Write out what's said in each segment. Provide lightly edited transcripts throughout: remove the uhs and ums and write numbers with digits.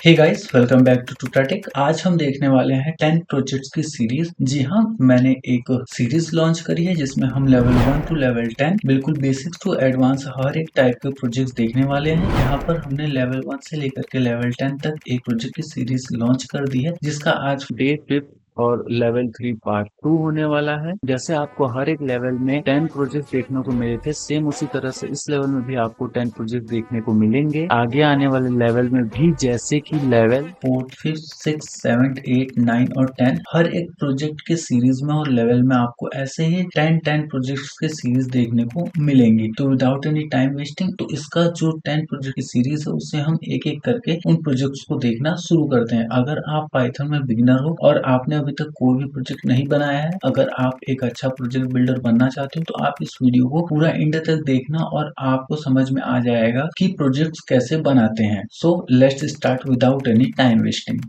Hey guys, welcome back to टूटाटेक। आज हम देखने वाले हैं 10 प्रोजेक्ट्स की सीरीज। जी हाँ, मैंने एक सीरीज लॉन्च करी है जिसमें हम लेवल 1 टू लेवल 10 बिल्कुल बेसिक्स टू एडवांस हर एक टाइप के प्रोजेक्ट्स देखने वाले हैं। यहाँ पर हमने लेवल 1 से लेकर के लेवल 10 तक एक प्रोजेक्ट की सीरीज लॉन्च कर दी है, जिसका आज डे 5 और लेवल 3 पार्ट 2 होने वाला है। जैसे आपको हर एक लेवल में 10 प्रोजेक्ट देखने को मिले थे, सेम उसी तरह से इस लेवल में भी आपको 10 प्रोजेक्ट देखने को मिलेंगे। आगे आने वाले लेवल में भी, जैसे कि लेवल 4, 5, 6, 7, 8, 9 और 10, हर एक प्रोजेक्ट के सीरीज में और लेवल में आपको ऐसे ही 10 प्रोजेक्ट्स के सीरीज देखने को मिलेंगी। तो विदाउट एनी टाइम वेस्टिंग, तो इसका जो 10 प्रोजेक्ट की सीरीज है उससे हम एक एक करके उन प्रोजेक्ट्स को देखना शुरू करते हैं। अगर आप पाइथन में बिगिनर हो और आपने अभी तक कोई भी प्रोजेक्ट नहीं बनाया है, अगर आप एक अच्छा प्रोजेक्ट बिल्डर बनना चाहते हो, तो आप इस वीडियो को पूरा एंड तक देखना और आपको समझ में आ जाएगा कि प्रोजेक्ट्स कैसे बनाते हैं। So let's start without any time wasting.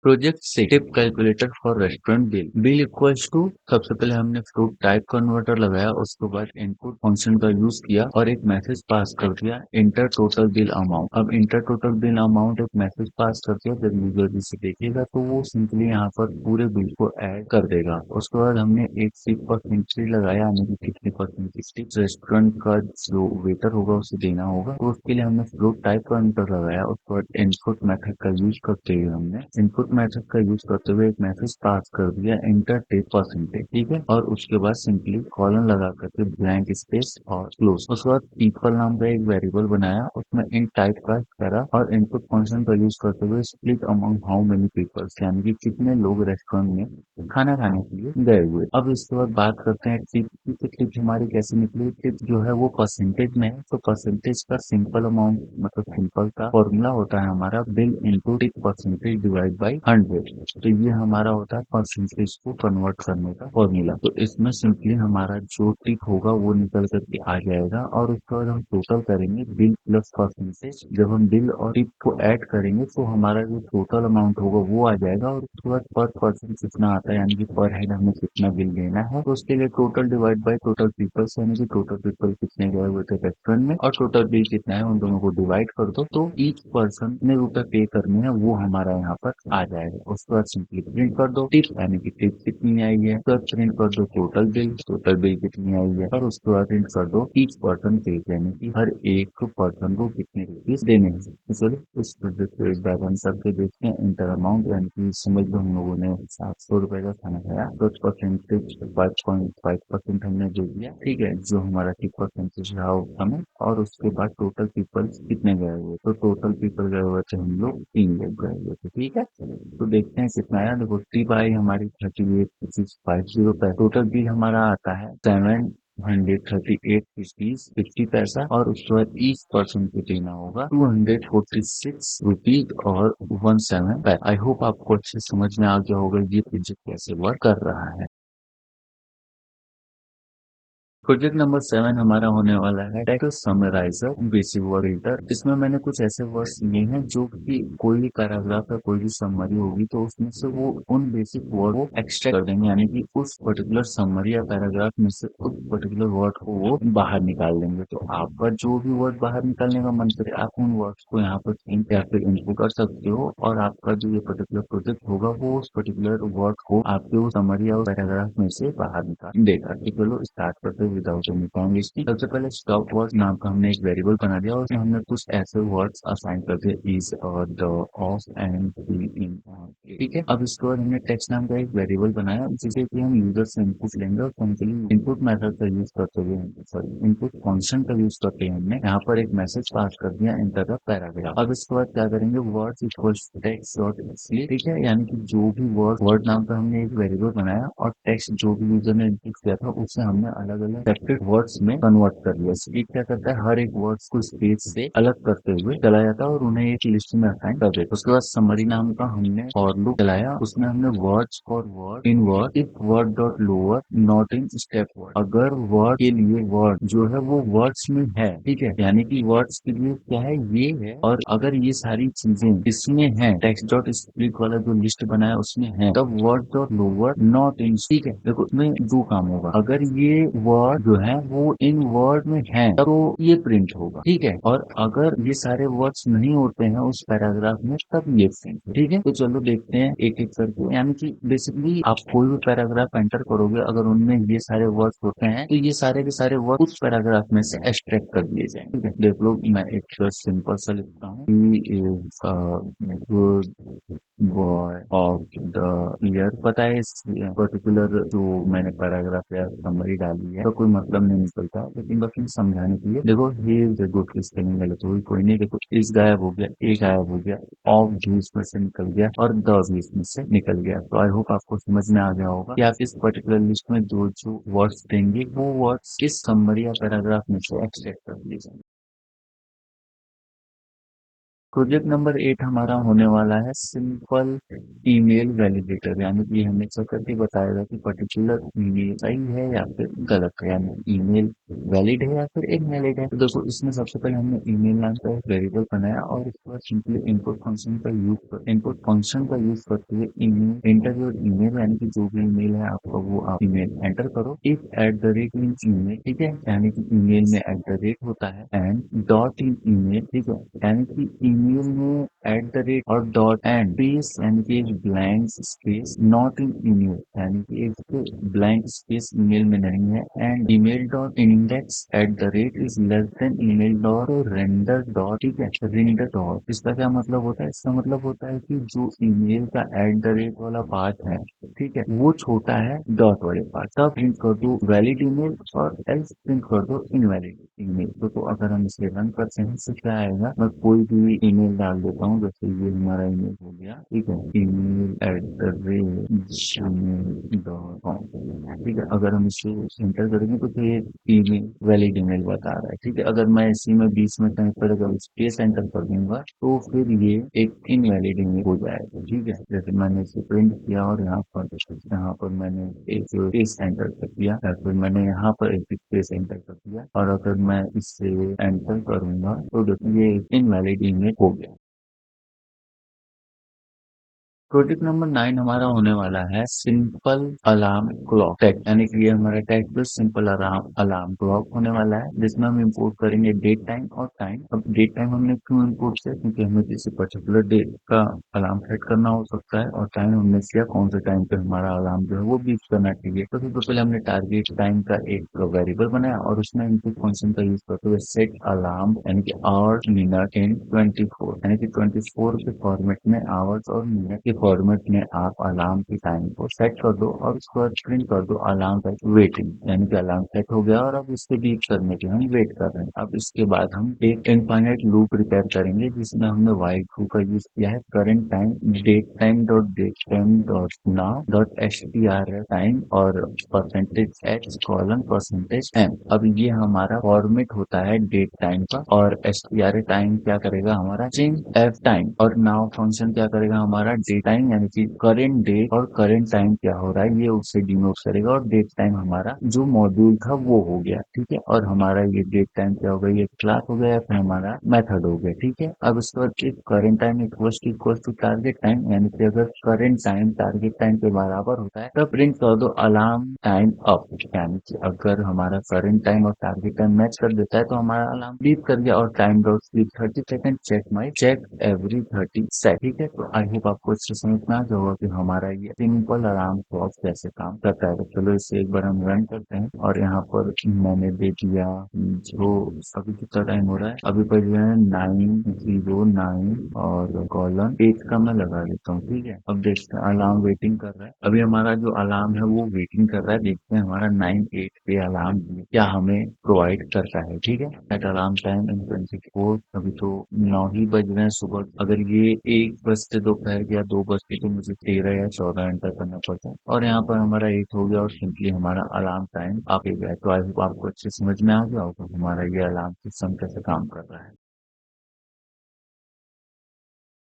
Project से tip calculator for restaurant bill equals to, सबसे पहले हमने फ्रूट टाइप कन्वर्टर लगाया, उसके बाद इनपुट फंक्शन का यूज किया और एक मैसेज पास कर दिया, इंटर टोटल बिल अमाउंट। अब इंटर टोटल बिल अमाउंट एक मैसेज पास कर दिया, जब यूजर इसे देखेगा तो वो सिंपली यहाँ पर पूरे बिल को ऐड कर देगा। उसके बाद हमने एक टिप परसेंटेज लगाया, यानी कि कितनी परसेंटेज टिप रेस्टोरेंट का जो वेटर होगा उसे देना होगा, तो उसके लिए हमने फ्रूट टाइप कन्वर्टर लगाया। उसके बाद इनपुट मेथड का यूज करते हुए हमने इनपुट मेथड का यूज करते हुए एक मैसेज पास कर दिया, इंटर टिप परसेंटेज, ठीक है। और उसके बाद सिंपली कॉलन लगा करके ब्लैंक स्पेस और क्लोज। उसके बाद पीपल नाम का एक वेरिएबल बनाया, उसमें इन टाइप का करा और इनपुट फंक्शन का यूज करते हुए split among how many peoples, यानी कि कितने लोग रेस्टोरेंट में खाना खाने के लिए गए हुए। अब इसके बाद बात करते हैं टिप की। तो टिप हमारी कैसे निकली? टिप जो है वो परसेंटेज में है, तो परसेंटेज का सिंपल अमाउंट, मतलब सिंपल का फॉर्मूला होता है हमारा bill into tip percentage divide by 100। तो ये हमारा होता है परसेंटेज को कन्वर्ट करने का फॉर्मूला। तो इसमें सिंपली हमारा जो टिप होगा वो निकल करके आ जाएगा और उसके बाद हम टोटल करेंगे बिल प्लस परसेंटेज। जब हम बिल और टिप को ऐड करेंगे तो हमारा जो टोटल अमाउंट होगा वो आ जाएगा और उसके बाद पर पर्सन कितना आता है, यानी कि पर हेड हमें कितना बिल देना है। तो उसके लिए total divide by total peoples, यानी कि टोटल पीपल कितने गए हुए थे रेस्टोरेंट में और टोटल बिल कितना है, उन दोनों को डिवाइड कर दो तो ईच पर्सन ने रुपए पे करने हैं वो हमारा यहाँ पर आ जाएगा। उसके बाद सिंपली प्रिंट कर दो टिप, यानी कि टिप कितनी आई है, तो प्रिंट कर दो टोटल बिल कितनी आई है और उसके बाद प्रिंट कर दो ईच पर्सन पे, यानी कि हर एक पर्सन को कितने रुपीज देने हैं। तो चलो इस प्रोजेक्ट को एक बार रन करके देखते हैं। इंटर अमाउंट, यानी कि समझ लो हम लोगों ने 700 रुपए का खाना खाया, तो परसेंटेज 5.5% हमने जो दिया, ठीक है, जो हमारा टिप परसेंटेज रहा हमें। और उसके बाद टोटल पीपल कितने गए हुए, तो टोटल पीपल गए हुए थे हम लोग 3 लोग गए हुए थे, ठीक है। तो देखते हैं कितना आया। देखो टिप आई हमारी 38.50 रुपए, टोटल बिल हमारा आता है 738 रुपीज 50 पैसा और उसके बाद ईच पर्सन को देना होगा 246 रुपीज और 17 पैसा। आई होप आपको अच्छे समझ में आ गया होगा ये प्रोजेक्ट कैसे वर्क कर रहा है। प्रोजेक्ट नंबर 7 हमारा होने वाला है टेक्स्ट समराइजर बेसिक वर्ड एडिटर। इसमें मैंने कुछ ऐसे वर्ड्स लिए हैं जो कि कोई भी पैराग्राफ या कोई भी समरी होगी तो उसमें से वो उन बेसिक वर्ड को एक्सट्रैक्ट कर देंगे, यानी कि उस पर्टिकुलर समरी या पैराग्राफ में से उस पर्टिकुलर वर्ड को वो बाहर निकाल देंगे। तो आपका जो भी वर्ड बाहर निकालने का मन करे आप उन वर्ड्स को यहाँ पर प्रिंट या फिर इनको कर सकते हो और आपका जो ये पर्टिकुलर प्रोजेक्ट होगा वो उस पर्टिकुलर वर्ड को आपके वो समरी या पैराग्राफ में से बाहर निकाल देगा। ठीक है, चलो स्टार्ट करते हैं विदाउट एनी टाइम वेस्टिंग। सबसे पहले स्टॉप वर्ड नाम का हमने एक वेरिएबल बना दिया और उसमें हमने कुछ ऐसे वर्ड्स असाइन कर दिए, इज, द, ऑफ एंड, इन, ठीक है। अब इसके बाद हमने टेक्स्ट नाम का एक वेरिएबल बनाया जिसे कि हम यूजर से इनपुट लेंगे और सिंपली इनपुट मेथड का यूज करते हुए, सॉरी इनपुट फंक्शन का यूज करते हुए हमने यहाँ पर एक मैसेज पास कर दिया, इंटर द पैराग्राफ। अब इसके बाद क्या करेंगे, words equals text dot slip, ठीक है, यानी कि जो भी वर्ड नाम का हमने एक वेरिएबल बनाया और टेक्स्ट जो भी यूजर ने इनपुट किया था उसे हमने अलग अलग सेपरेट वर्ड्स में कन्वर्ट कर लिया। स्प्लिट क्या करता है, हर एक वर्ड्स को स्पेस से अलग करते हुए चला जाता है और उन्हें एक लिस्ट में असाइन कर देता है। उसके बाद समरी नाम का हमने फॉर लूप चलाया, उसमें हमने words for word in word if word dot lower not in step word, अगर वर्ड के लिए वर्ड जो है वो वर्ड्स में है, ठीक है, यानी कि वर्ड्स के लिए क्या है ये है, और अगर ये सारी चीजें इसमें है, टेक्स्ट डॉट स्प्लिट वाला जो लिस्ट बनाया उसमें है, तब word dot lower not in, ठीक है। देखो इसमें दो काम होगा, अगर ये वर्ड वर्ड जो है वो इन वर्ड में है तो ये प्रिंट होगा, ठीक है। और अगर ये सारे वर्ड्स नहीं होते हैं उस पैराग्राफ में तब ये प्रिंट, ठीक है। तो चलो देखते हैं एक एक करके, यानी कि बेसिकली आप कोई भी पैराग्राफ एंटर करोगे अगर उनमें ये सारे वर्ड्स होते हैं तो ये सारे के सारे वर्ड उस पैराग्राफ में से एक्सट्रैक्ट कर लिए जाएंगे, ठीक है। देख लो मैं एक सिंपल सा लिखता हूँ, he is a good boy of the year. पता है इस पर्टिकुलर जो मैंने पैराग्राफ या समरी डाली है तो कोई मतलब नहीं निकलता, लेकिन बस समझाने के लिए देखो ही इज गुड की स्पेलिंग गलत हुई, कोई नहीं, देखो इस गायब हो गया, ए गायब हो गया, ऑफ भी इसमें से निकल गया और द भी इसमें से निकल गया। तो आई होप आपको समझ में आ गया होगा कि आप इस पर्टिकुलर लिस्ट में जो जो वर्ड्स देंगे वो वर्ड्स किस समरी या पैराग्राफ में से एक्सट्रैक्ट कर लीजिए। प्रोजेक्ट नंबर 8 हमारा होने वाला है सिंपल ईमेल वैलिडेटर, यानी कि हमें सब करके बताएगा कि पर्टिकुलर ईमेल सही है या फिर गलत है, यानी ईमेल वैलिड है या फिर इनवैलिड है। तो देखो इसमें सबसे पहले हमने ईमेल नाम का एक वेरिएबल बनाया और इसके बाद सिंपली इनपुट फंक्शन का यूज करते हुए ईमेल एंटर योर ईमेल, यानी कि जो भी ईमेल है आपका वो आप ईमेल एंटर करो। If at the rate means email, ठीक है, यानी कि ईमेल में एट द रेट होता है, एंड डॉट इन ईमेल, ठीक है, यानी कि ईमेल में एट द रेट और डॉट एंड स्पेस, यानी कि एक blank space, not in email, यानी कि एक ब्लैंक स्पेस ईमेल में नहीं है, and email dot index at the rate is less than email dot render dot, ठीक है, रेंडर डॉट। इसका क्या मतलब होता है? इसका मतलब होता है कि जो ईमेल का एट द रेट वाला पार्ट है, ठीक है, वो छोटा है डॉट वाले पार्ट। तब प्रिंट कर दो वैलिड ईमेल और एल्स प्रिंट कर दो इनवैलिड ईमेल। तो अगर हम इसे रन करते हैं तो क्या आएगा, मैं कोई भी ईमेल डाल देता हूँ, जैसे ये हमारा ईमेल हो गया, ठीक है, email at the rate Gmail dot com, ठीक है। अगर हम इसे एंटर करेंगे तो फिर ईमेल वैलिड ईमेल बता रहा है, ठीक है। अगर मैं इसी में बीच में कहीं पर अगर स्पेस एंटर कर दूंगा तो फिर ये एक इनवैलिड ईमेल हो जाएगा, ठीक है। जैसे मैंने इसे प्रिंट किया और यहाँ पर मैंने एक स्पेस एंटर कर दिया या फिर मैंने यहाँ पर एक स्पेस एंटर कर दिया, और अगर मैं इसे एंटर करूंगा तो देखिए ये इनवैलिड ईमेल हो गया। प्रोजेक्ट नंबर 9 हमारा होने वाला है सिंपल अलार्म क्लॉक टैग, यानी कि ये हमारा टैग पे सिंपल अलार्म अलार्म क्लॉक होने वाला है, जिसमें हम इंपोर्ट करेंगे डेट टाइम और टाइम। अब डेट टाइम हमने क्यों इंपोर्ट किया, क्योंकि हमें किसी पर्टिकुलर डेट का अलार्म सेट करना हो सकता है, और टाइम हमने किया कौन से टाइम पे हमारा अलार्म जो है वो बीप करना चाहिए। तो सबसे पहले हमने टारगेट टाइम का एक वेरिएबल बनाया और उसमें इनपुट फंक्शन का यूज करते हुए सेट अलार्म, यानी कि आवर्स मिनट इन 24, यानी कि 24 के फॉर्मेट में आवर्स और मिनट के फॉर्मेट में आप अलार्म की टाइम को सेट कर दो और उसको प्रिंट कर दो अलार्म का वेटिंग, यानी कि अलार्म सेट हो गया और अब इसके बीप करने के हम वेट कर रहे हैं। अब इसके बाद हम एक इनफाइनाइट लूप प्रिपेयर करेंगे जिसमें हमने वाइल ट्रू का यूज किया है। Current time date time dot now dot H T R time और percentage X colon percentage M. अब ये हमारा फॉर्मेट होता है डेट टाइम का, और एच टी आर टाइम क्या करेगा हमारा स्ट्रिंग एफ टाइम, और नाउ फंक्शन क्या करेगा हमारा डेट टाइम, यानी कि करेंट डेट और करेंट टाइम क्या हो रहा है ये उससे डिनोट करेगा, और डेट टाइम हमारा जो मॉड्यूल था वो हो गया, ठीक है। और हमारा ये डेट टाइम क्या हो गया, ये क्लास हो गया, फिर हमारा मेथड हो गया, ठीक है। अब इसके बाद current time equal to target time, यानी कि अगर करेंट टाइम टारगेट टाइम के बराबर होता है तब प्रिंट कर दो अलार्म टाइम अप, यानी कि अगर हमारा करंट टाइम और टारगेट टाइम मैच कर देता है तो हमारा अलार्म बीप कर गया, और time dot sleep 30 second check every 30 second, ठीक है। तो आई होप आपको इससे समझ में आ जाएगा कि हमारा ये सिंपल अलार्म क्लॉक कैसे काम करता है। तो चलो इसे एक बार हम रन करते हैं, और यहाँ पर मैंने दे दिया जो अभी कितना टाइम हो रहा है, अभी पर जो है 9:09 और कॉलन 8 का मैं लगा देता हूँ, ठीक है। अब देखते हैं अलार्म वेटिंग कर रहा है, अभी हमारा जो अलार्म है वो वेटिंग कर रहा है, देखते हैं हमारा 9:08 पे अलार्म क्या हमें प्रोवाइड करता है, ठीक है। एट अलार्म टाइम इन 24, अभी तो 9 ही बज रहे हैं सुबह, अगर ये 1 बजते दोपहर के या 2 बजते तो मुझे 13 या 14 एंटर करना पड़ता है, और यहाँ पर हमारा 8 हो गया और सिंपली हमारा अलार्म टाइम आ गया है। तो आई होप आपको अच्छे समझ में आ गया होगा हमारा ये अलार्म सिस्टम कैसे काम कर रहा है।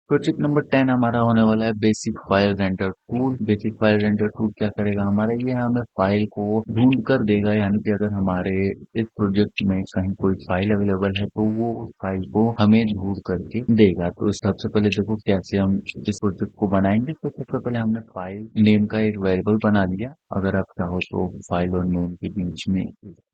प्रोजेक्ट नंबर 10 हमारा होने वाला है basic file render tool. Basic file render tool क्या करेगा हमारे, ये हमें फाइल को ढूंढ कर देगा, यानी कि अगर हमारे इस प्रोजेक्ट में कहीं कोई फाइल अवेलेबल है तो वो उस फाइल को हमें ढूंढ करके देगा। तो सबसे पहले देखो कैसे हम इस प्रोजेक्ट को बनाएंगे। तो सबसे पहले हमने फाइल नेम का एक वेरिएबल बना लिया। अगर आप चाहो तो फाइल और नेम के बीच में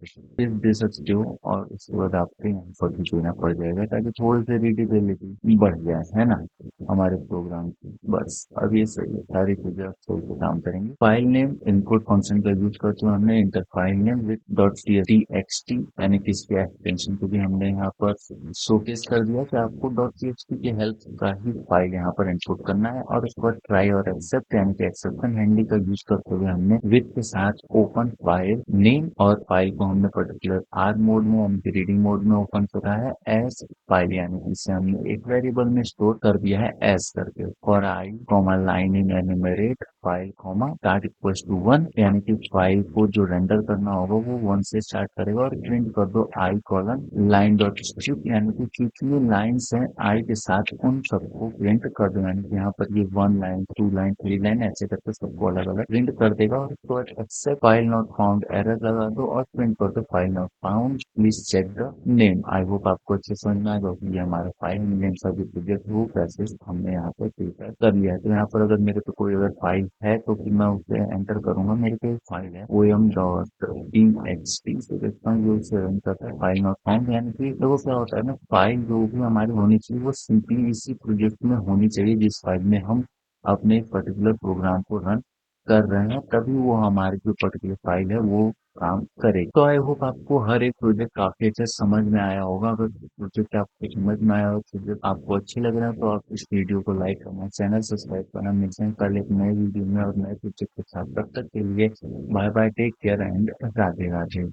स्पेस दे सकते हो, और उसके बाद आपको यहाँ पर भी देना पड़ जाएगा ताकि थोड़ी सी रीडेबिलिटी बढ़ जाए, है ना, हमारे प्रोग्राम की। बस अब ये सही है, सारी चीजें अब सही से काम करेंगे। फाइल नेम इनपुट फंक्शन का यूज करते हुए हमने inter file name with dot TXT यानी कि इसके एक्सटेंशन को भी हमने यहाँ पर शोकेस कर दिया कि आपको डॉट टीएक्सटी की हेल्प का ही फाइल यहाँ पर इनपुट करना है। और उसके बाद ट्राई और एक्सेप्ट यानी कि एक्सेप्शन हैंडलिंग का यूज करते हुए हमने विद के साथ ओपन फाइल नेम और फाइल को हमने पर्टिकुलर आर मोड में यानी कि रीडिंग मोड में ओपन करा है एज फाइल, यानी कि इसे हमने एक वेरिएबल में स्टोर कर दिया है एज करके। और I comma line in enumerate file comma start equal to 1, यानी कि फाइल को जो रेंडर करना होगा वो 1 से स्टार्ट करेगा। और प्रिंट कर दो आई कॉलन लाइन डॉट स्ट्रिप, यानी कि जितनी लाइन्स हैं आई के साथ उन सबको प्रिंट कर दो, यानी कि यहाँ पर ये 1 लाइन 2 लाइन 3 लाइन ऐसे करके सबको अलग अलग प्रिंट कर देगा। और उसके बाद except file not found error लगा दो और प्रिंट कर दो file not found please check the name. I hope आपको अच्छे समझ में आएगा कि ये हमारा फाइल नेम सभी प्रोजेक्ट वो कैसे हमने यहाँ पर प्रिपेयर कर लिया है। तो यहाँ पर अगर मेरे पे कोई अगर फाइल है तो फिर मैं उसे एंटर करूंगा। मेरे पे एक फाइल है om डॉट txt से देखता हूँ जो उसे रन करता है फाइल नॉट फाउंड, यानी कि देखो क्या होता है ना, फाइल जो भी हमारी होनी चाहिए वो सिंपली इसी प्रोजेक्ट में होनी चाहिए जिस फाइल में हम अपने पर्टिकुलर प्रोग्राम को रन कर रहे हैं, तभी वो हमारी जो पर्टिकुलर फाइल है वो काम करे। तो आई होप आपको हर एक प्रोजेक्ट काफी अच्छे से समझ में आया होगा। अगर प्रोजेक्ट आपको समझ में आया हो, प्रोजेक्ट आपको अच्छे लग रहे हैं तो आप इस वीडियो को लाइक करना, चैनल सब्सक्राइब करना। मिलते हैं कल एक नए वीडियो में और नए प्रोजेक्ट के साथ। तब तक के लिए bye bye, take care and Radhe Radhe.